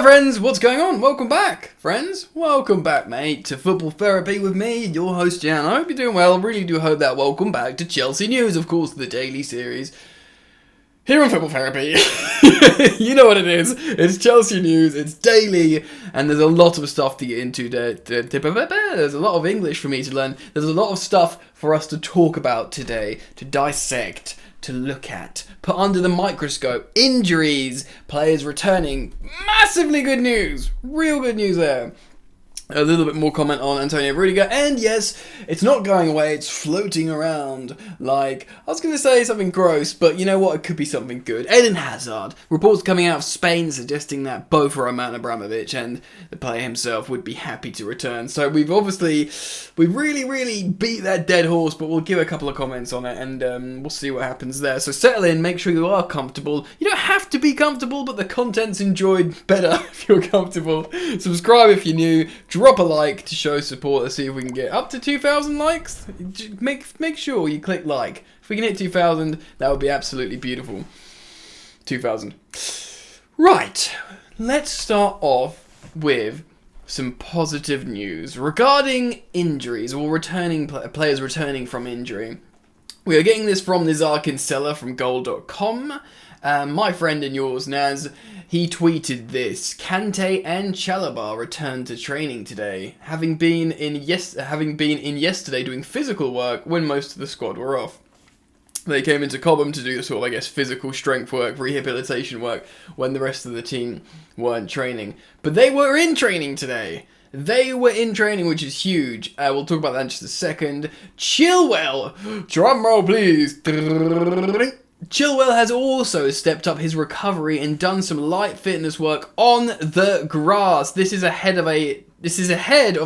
friends, what's going on? Welcome back, friends. Welcome back, mate, to Football Therapy with me, your host, Jan. I hope you're doing well. I really do hope that. Welcome back to Chelsea News, of course, the daily series here on Football Therapy. You know what it is. It's Chelsea News, it's daily, and there's a lot of stuff to get into. There's a lot of English for me to learn. There's a lot of stuff for us to talk about today, to dissect, to look at, put under the microscope. Injuries, players returning, massively good news, real good news there. A little bit more comment on Antonio Rudiger, and yes, it's not going away, it's floating around like, I was going to say something gross, but you know what, it could be something good. Eden Hazard, reports coming out of Spain suggesting that both Roman Abramovich and the player himself would be happy to return. So we really beat that dead horse, but we'll give a couple of comments on it, and we'll see what happens there. So settle in, make sure you are comfortable. You don't have to be comfortable, but the content's enjoyed better if you're comfortable. Subscribe if you're new. Drop a like to show support. Let's see if we can get up to 2,000 likes. Make sure you click like. If we can hit 2,000, that would be absolutely beautiful. 2,000. Right. Let's start off with some positive news regarding injuries or returning players returning from injury. We are getting this from Nizar Kinsella from goal.com. My friend and yours, Naz, he tweeted this: Kante and Chalabar returned to training today, having been in yesterday doing physical work when most of the squad were off. They came into Cobham to do sort of, physical strength work, rehabilitation work, when the rest of the team weren't training. But they were in training today. They were in training, which is huge. We'll talk about that in just a second. Chilwell! Drumroll, please. Chilwell has also stepped up his recovery and done some light fitness work on the grass. This is ahead of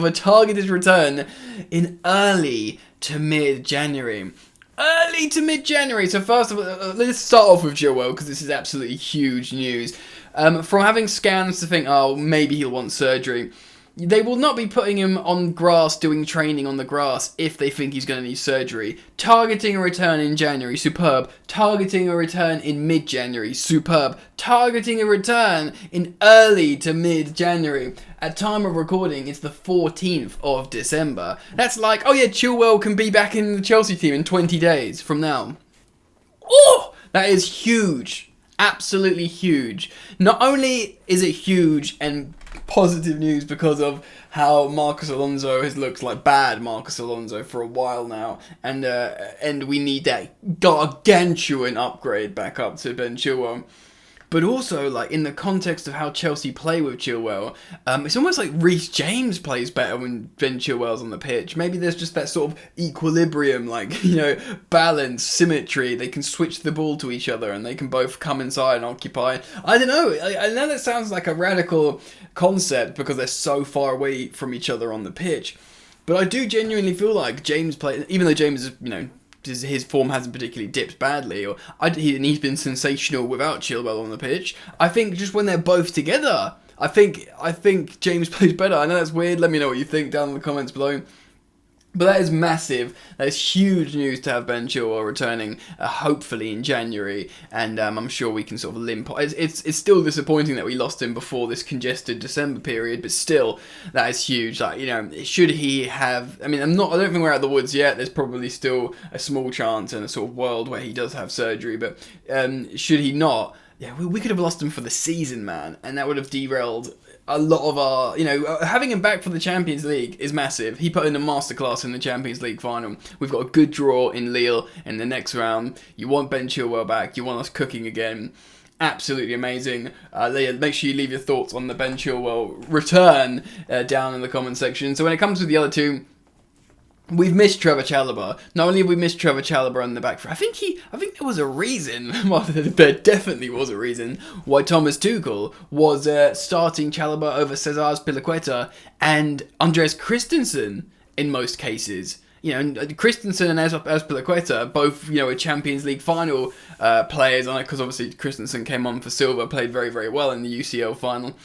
a targeted return in early to mid-January. Early to mid-January. So first of all, let's start off with Chilwell, because this is absolutely huge news. From having scans to think, oh, maybe he'll want surgery. They will not be putting him on grass, doing training on the grass, if they think he's going to need surgery. Targeting a return in January, superb. Targeting a return in mid-January, superb. Targeting a return in early to mid-January. At time of recording, it's the 14th of December. That's like, oh yeah, Chilwell can be back in the Chelsea team in 20 days from now. Oh, that is huge. Absolutely huge. Not only is it huge and positive news because of how Marcos Alonso has looked like bad Marcos Alonso for a while now, and we need that gargantuan upgrade back up to Ben Chilwell. But also, in the context of how Chelsea play with Chilwell, it's almost like Reece James plays better when Ben Chilwell's on the pitch. Maybe there's just that sort of equilibrium, balance, symmetry. They can switch the ball to each other and they can both come inside and occupy. I don't know. I know that sounds like a radical concept because they're so far away from each other on the pitch. But I do genuinely feel like James even though James is, his form hasn't particularly dipped badly, and he's been sensational without Chilwell on the pitch. I think just when they're both together, I think James plays better. I know that's weird. Let me know what you think down in the comments below. But that is massive. That is huge news to have Ben Chilwell returning, hopefully in January, and I'm sure we can sort of limp. It's still disappointing that we lost him before this congested December period, but still, that is huge. Should he have? I don't think we're out of the woods yet. There's probably still a small chance in a sort of world where he does have surgery, but should he not? Yeah, we could have lost him for the season, man, and that would have derailed a lot of our, having him back for the Champions League is massive. He put in a masterclass in the Champions League final. We've got a good draw in Lille in the next round. You want Ben Chilwell back. You want us cooking again. Absolutely amazing. Make sure you leave your thoughts on the Ben Chilwell return down in the comment section. So when it comes to the other two, we've missed Trevoh Chalobah. Not only have we missed Trevoh Chalobah in the back, I think there was a reason. Well, there definitely was a reason why Thomas Tuchel was starting Chalobah over Cesar Azpilicueta and Andreas Christensen in most cases. Christensen and Azpilicueta, both, a Champions League final players on it, because obviously Christensen came on for Silva, played very, very well in the UCL final.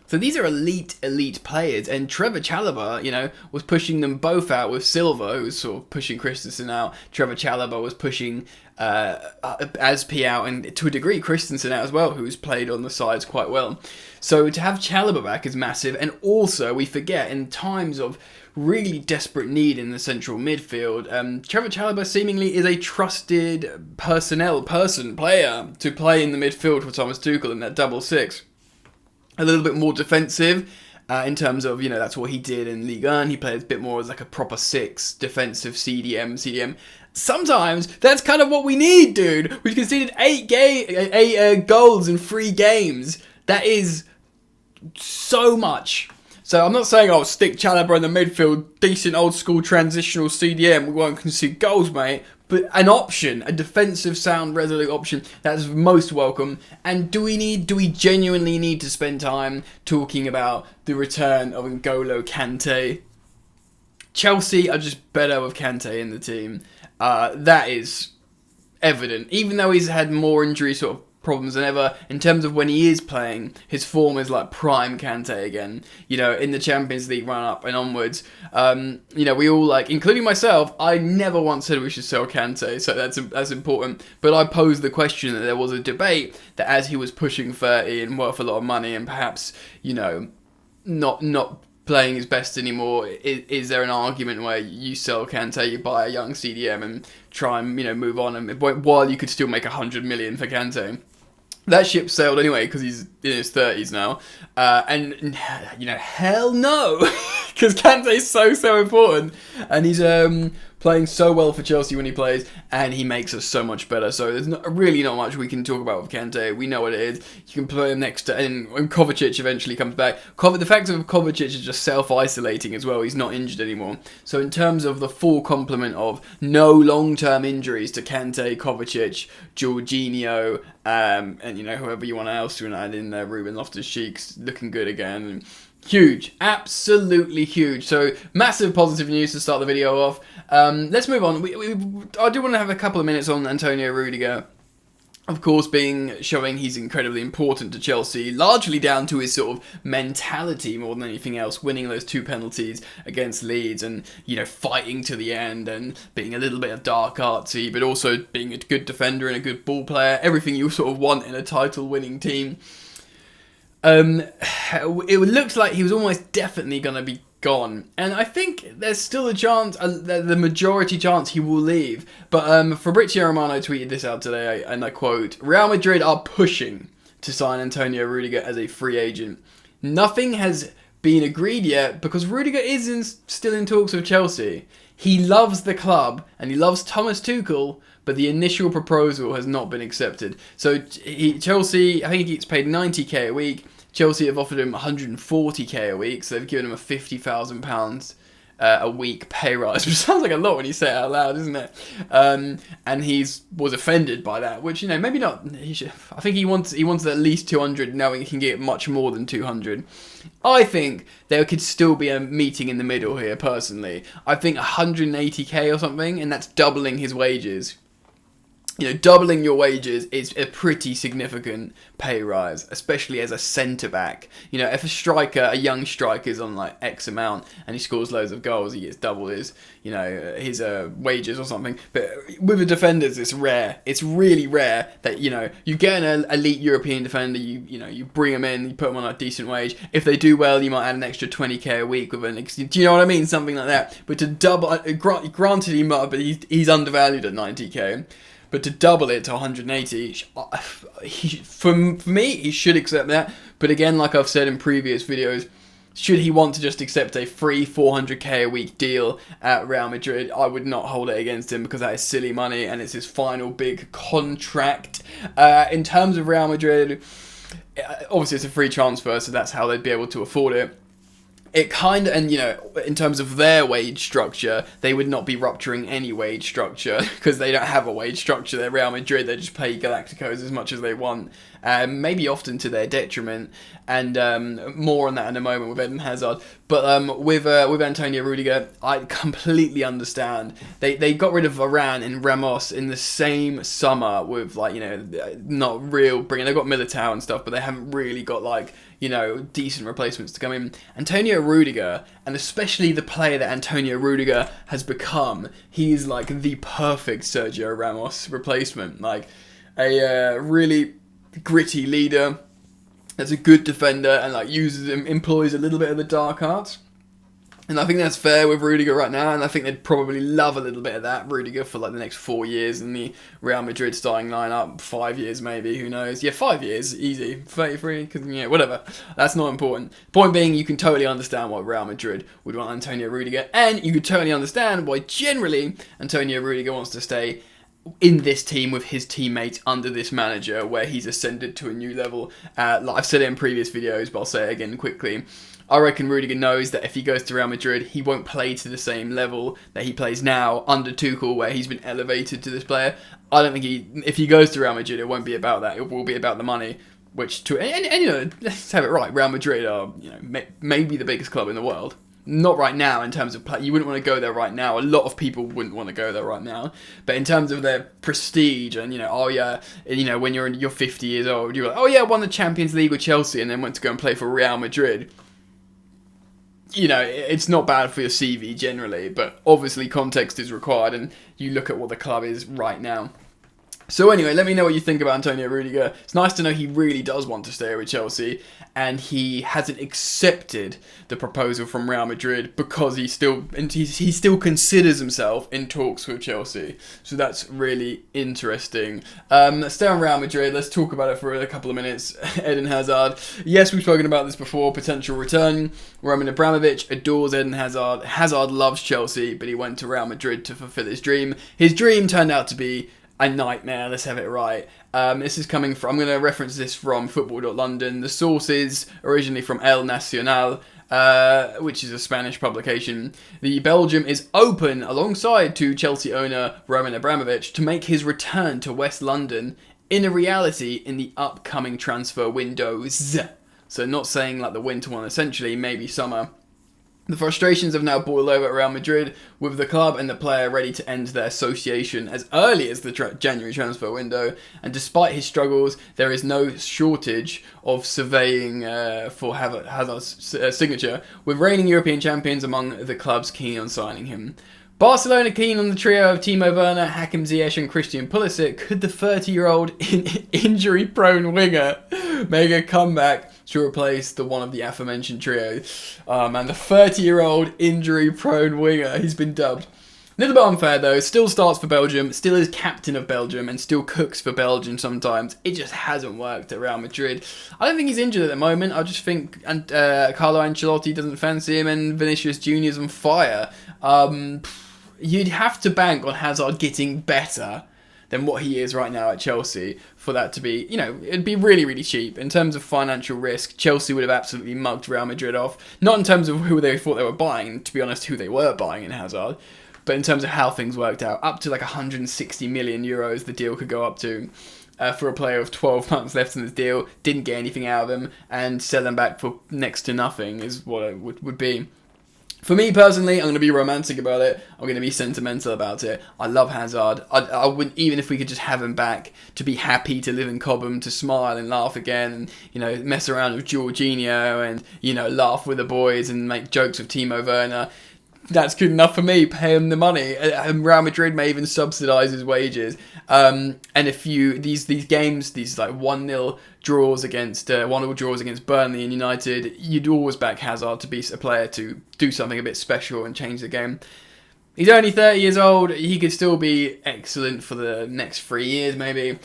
So these are elite players, and Trevoh Chalobah, was pushing them both out with Silva, who was sort of pushing Christensen out. Trevoh Chalobah was pushing Aspi out, and to a degree Christensen out as well, who's played on the sides quite well. So to have Chalobah back is massive, and also we forget in times of really desperate need in the central midfield, Trevoh Chalobah seemingly is a trusted player to play in the midfield for Thomas Tuchel in that double six. A little bit more defensive in terms of, that's what he did in Ligue 1. He played a bit more as like a proper six, defensive CDM. Sometimes that's kind of what we need, dude. We've conceded 8 goals in 3 games. That is so much. So I'm not saying, stick Chalabar in the midfield, decent old school transitional CDM, we won't concede goals, mate. But an option, a defensive sound, resolute option, that's most welcome. And do we genuinely need to spend time talking about the return of N'Golo Kante? Chelsea are just better with Kante in the team. That is evident. Even though he's had more injury sort of problems than ever, in terms of when he is playing, his form is like prime Kante again. In the Champions League run-up and onwards, we all including myself, I never once said we should sell Kante, so that's important. But I posed the question that there was a debate that as he was pushing 30 and worth a lot of money and perhaps, not playing his best anymore, is there an argument where you sell Kante, you buy a young CDM and try and, move on, and while you could still make 100 million for Kante? That ship sailed anyway because he's in his 30s now. And hell no. Because Kante's so important. And he's playing so well for Chelsea when he plays. And he makes us so much better. So there's really not much we can talk about with Kante. We know what it is. You can play him next to... And when Kovacic eventually comes back... The fact of Kovacic is just self-isolating as well. He's not injured anymore. So in terms of the full complement of no long-term injuries to Kante, Kovacic, Jorginho... and whoever you want else to add in there, Ruben Loftus-Cheek's looking good again. Huge, absolutely huge. So massive positive news to start the video off. Let's move on. I do want to have a couple of minutes on Antonio Rudiger. Of course, showing he's incredibly important to Chelsea, largely down to his sort of mentality more than anything else, winning those 2 penalties against Leeds and, fighting to the end and being a little bit of dark artsy, but also being a good defender and a good ball player, everything you sort of want in a title-winning team. It looks like he was almost definitely going to be gone, and I think there's still a chance, the majority chance he will leave, but Fabrizio Romano tweeted this out today, and I quote, "Real Madrid are pushing to sign Antonio Rudiger as a free agent. Nothing has been agreed yet because Rudiger is still in talks with Chelsea. He loves the club and he loves Thomas Tuchel, but the initial proposal has not been accepted." So Chelsea, I think he gets paid 90k a week. Chelsea have offered him 140k a week, so they've given him a £50,000 a week pay rise, which sounds like a lot when you say it out loud, isn't it? And was offended by that, which maybe not. I think he wants at least 200, knowing he can get much more than 200. I think there could still be a meeting in the middle here. Personally, I think 180k or something, and that's doubling his wages. Doubling your wages is a pretty significant pay rise, especially as a centre-back. If a young striker is on X amount and he scores loads of goals, he gets double his wages or something. But with the defenders, it's rare. It's really rare that, you get an elite European defender, you bring them in, you put them on a decent wage. If they do well, you might add an extra 20k a week do you know what I mean? Something like that. But to double, granted he's undervalued at 90k. But to double it to 180, for me, he should accept that. But again, like I've said in previous videos, should he want to just accept a free 400k a week deal at Real Madrid, I would not hold it against him because that is silly money and it's his final big contract. In terms of Real Madrid, obviously it's a free transfer, so that's how they'd be able to afford it. It kind of, and in terms of their wage structure, they would not be rupturing any wage structure because they don't have a wage structure. They're Real Madrid, they just pay Galacticos as much as they want. maybe often to their detriment. And more on that in a moment with Eden Hazard. But with Antonio Rudiger, I completely understand. They got rid of Varane and Ramos in the same summer with, like, you know, not real bringing. They got Militao and stuff, but they haven't really got, like, you know, decent replacements to come in. Antonio Rudiger, and especially the player that Antonio Rudiger has become, he's like the perfect Sergio Ramos replacement. Like a really gritty leader that's a good defender and like employs a little bit of the dark arts. And I think that's fair with Rudiger right now, and I think they'd probably love a little bit of that, Rudiger, for like the next 4 years in the Real Madrid starting lineup. 5 years maybe, who knows? Yeah, 5 years, easy. 33, because, yeah, whatever. That's not important. Point being, you can totally understand why Real Madrid would want Antonio Rudiger, and you could totally understand why generally Antonio Rudiger wants to stay in this team with his teammates under this manager, where he's ascended to a new level. Like I've said it in previous videos, but I'll say it again quickly. I reckon Rudiger knows that if he goes to Real Madrid, he won't play to the same level that he plays now under Tuchel, where he's been elevated to this player. I don't think if he goes to Real Madrid, it won't be about that. It will be about the money, and you know, let's have it right. Real Madrid are, you know, maybe the biggest club in the world. Not right now in terms of play. You wouldn't want to go there right now. A lot of people wouldn't want to go there right now. But in terms of their prestige and, you know, oh yeah, you know, when you're 50 years old, you're like, oh yeah, won the Champions League with Chelsea and then went to go and play for Real Madrid. You know, it's not bad for your CV generally, but obviously context is required, and you look at what the club is right now. So anyway, let me know what you think about Antonio Rudiger. It's nice to know he really does want to stay with Chelsea, and he hasn't accepted the proposal from Real Madrid because he still considers himself in talks with Chelsea. So that's really interesting. Let's stay on Real Madrid. Let's talk about it for a couple of minutes. Eden Hazard. Yes, we've spoken about this before. Potential return. Roman Abramovich adores Eden Hazard. Hazard loves Chelsea, but he went to Real Madrid to fulfill his dream. His dream turned out to be a nightmare, let's have it right. This is coming from, I'm going to reference this from Football.London. The source is originally from El Nacional, which is a Spanish publication. The Belgium is open alongside to Chelsea owner Roman Abramovich to make his return to West London in a reality in the upcoming transfer windows. So not saying like the winter one, essentially, maybe summer. The frustrations have now boiled over at Real Madrid, with the club and the player ready to end their association as early as the January transfer window. And despite his struggles, there is no shortage of surveying for Hazard's signature, with reigning European champions among the clubs keen on signing him. Barcelona keen on the trio of Timo Werner, Hakim Ziyech and Christian Pulisic. Could the 30-year-old injury-prone winger make a comeback to replace one of the aforementioned trio? And the 30-year-old injury-prone winger, he's been dubbed. A little bit unfair though, still starts for Belgium, still is captain of Belgium, and still cooks for Belgium sometimes. It just hasn't worked at Real Madrid. I don't think he's injured at the moment. I just think Carlo Ancelotti doesn't fancy him, and Vinicius Jr.'s on fire. You'd have to bank on Hazard getting better than what he is right now at Chelsea for that to be, you know, it'd be really, really cheap. In terms of financial risk, Chelsea would have absolutely mugged Real Madrid off. Not in terms of who they thought they were buying, to be honest, who they were buying in Hazard, but in terms of how things worked out. Up to like 160 million euros the deal could go up to. For a player with 12 months left in the deal, didn't get anything out of him, and sell them back for next to nothing is what it would be. For me personally, I'm going to be romantic about it. I'm going to be sentimental about it. I love Hazard. I wouldn't, even if we could just have him back, to be happy to live in Cobham, to smile and laugh again, and, you know, mess around with Jorginho, and, you know, laugh with the boys and make jokes with Timo Werner. That's good enough for me. Pay him the money. And Real Madrid may even subsidise his wages. And if these games, these like 1-0 draws against 1-0 draws against Burnley and United, you'd always back Hazard to be a player to do something a bit special and change the game. He's only 30 years old. He could still be excellent for the next 3 years, maybe.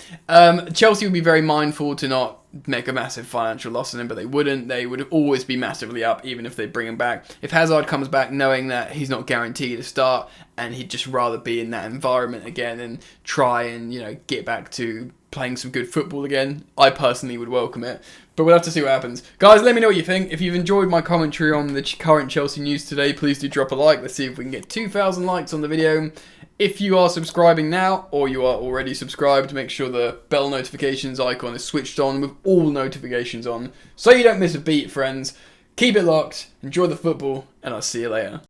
Chelsea would be very mindful to not make a massive financial loss on him, but they wouldn't. They would always be massively up, even if they bring him back. If Hazard comes back knowing that he's not guaranteed to start, and he'd just rather be in that environment again and try and, you know, get back to playing some good football again, I personally would welcome it. But we'll have to see what happens. Guys, let me know what you think. If you've enjoyed my commentary on the current Chelsea news today, please do drop a like. Let's see if we can get 2,000 likes on the video. If you are subscribing now, or you are already subscribed, make sure the bell notifications icon is switched on with all notifications on, so you don't miss a beat, friends. Keep it locked, enjoy the football, and I'll see you later.